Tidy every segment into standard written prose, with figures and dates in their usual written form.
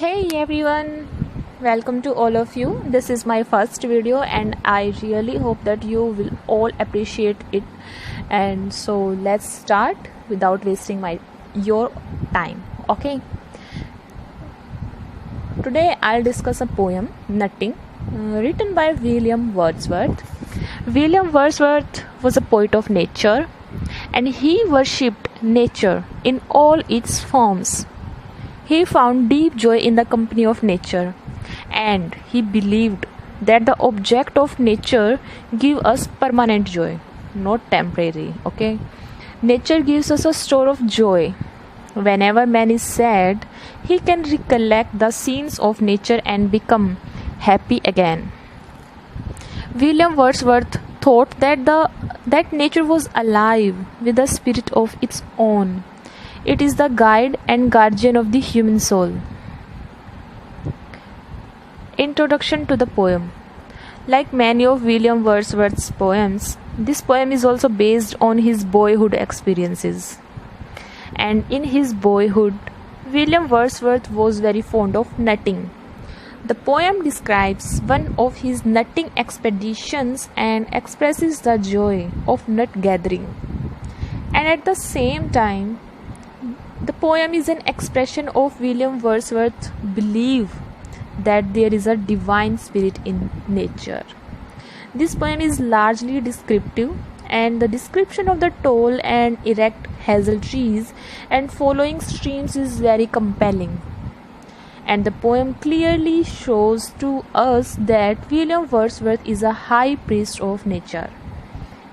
Hey everyone, welcome to all of you. This is my first video and I really hope that you will all appreciate it. And so let's start without wasting your time. Okay. Today I'll discuss a poem, Nutting, written by William Wordsworth. William Wordsworth was a poet of nature and he worshipped nature in all its forms. He found deep joy in the company of nature, and he believed that the object of nature give us permanent joy, not temporary. Okay, nature gives us a store of joy. Whenever man is sad, he can recollect the scenes of nature and become happy again. William Wordsworth thought that nature was alive with a spirit of its own. It is the guide and guardian of the human soul. Introduction to the poem. Like many of William Wordsworth's poems, this poem is also based on his boyhood experiences. And in his boyhood, William Wordsworth was very fond of nutting. The poem describes one of his nutting expeditions and expresses the joy of nut gathering. And at the same time, the poem is an expression of William Wordsworth's belief that there is a divine spirit in nature. This poem is largely descriptive, and the description of the tall and erect hazel trees and following streams is very compelling. And the poem clearly shows to us that William Wordsworth is a high priest of nature,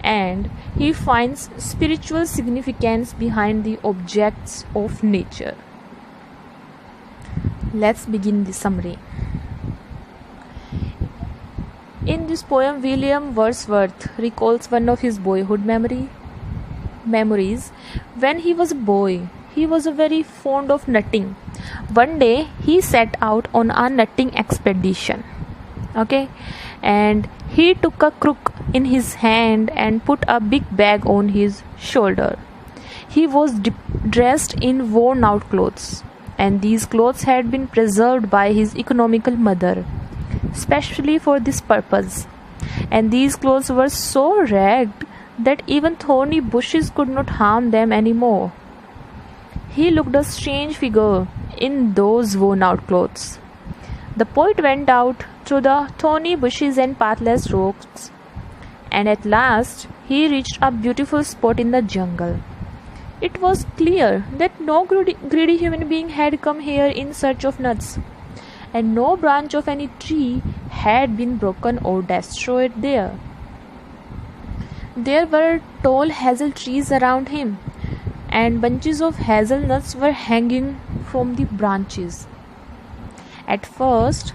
and he finds spiritual significance behind the objects of nature. Let's begin the summary. In this poem, William Wordsworth recalls one of his boyhood memories. When he was a boy, he was very fond of nutting. One day, he set out on a nutting expedition. And he took a crook in his hand and put a big bag on his shoulder. He was dressed in worn out clothes, and these clothes had been preserved by his economical mother, especially for this purpose. And these clothes were so ragged that even thorny bushes could not harm them anymore. He looked a strange figure in those worn out clothes. The poet went out through the thorny bushes and pathless rocks, and at last he reached a beautiful spot in the jungle. It was clear that no greedy human being had come here in search of nuts, and no branch of any tree had been broken or destroyed there. There were tall hazel trees around him, and bunches of hazelnuts were hanging from the branches. At first,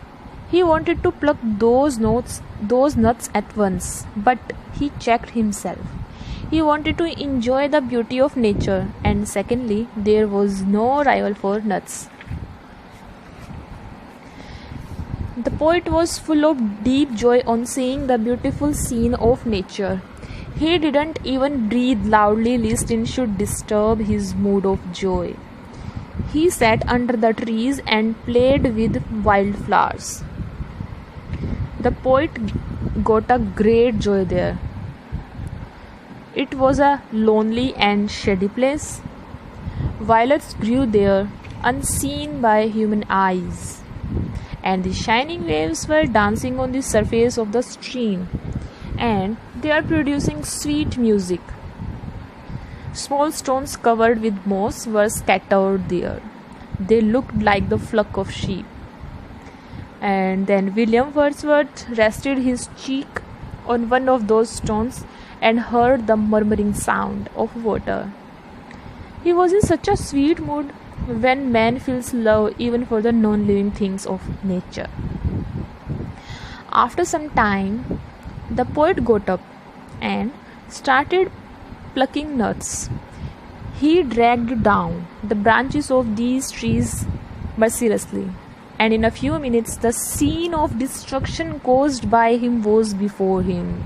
he wanted to pluck those nuts at once, but he checked himself. He wanted to enjoy the beauty of nature, and secondly, there was no rival for nuts. The poet was full of deep joy on seeing the beautiful scene of nature. He didn't even breathe loudly lest it should disturb his mood of joy. He sat under the trees and played with wildflowers. The poet got a great joy there. It was a lonely and shady place. Violets grew there, unseen by human eyes, and the shining waves were dancing on the surface of the stream, and they are producing sweet music. Small stones covered with moss were scattered there. They looked like the flock of sheep. And then William Wordsworth rested his cheek on one of those stones and heard the murmuring sound of water. He was in such a sweet mood when man feels love even for the non-living things of nature. After some time, the poet got up and started plucking nuts. He dragged down the branches of these trees mercilessly, and in a few minutes the scene of destruction caused by him was before him,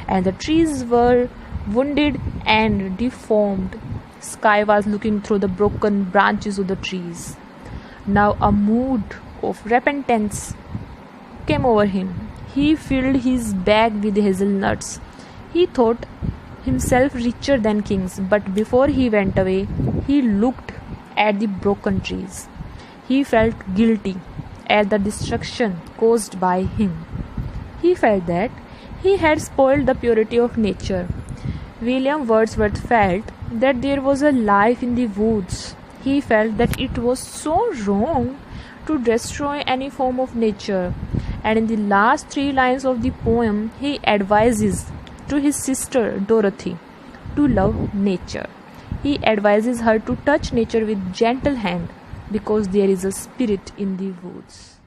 and the trees were wounded and deformed. Sky was looking through the broken branches of the trees. Now a mood of repentance came over him. He filled his bag with hazelnuts. He thought himself richer than kings, but before he went away, he looked at the broken trees. He felt guilty at the destruction caused by him. He felt that he had spoiled the purity of nature. William Wordsworth felt that there was a life in the woods. He felt that it was so wrong to destroy any form of nature. And in the last 3 lines of the poem, he advises to his sister Dorothy to love nature. He advises her to touch nature with gentle hand because there is a spirit in the woods.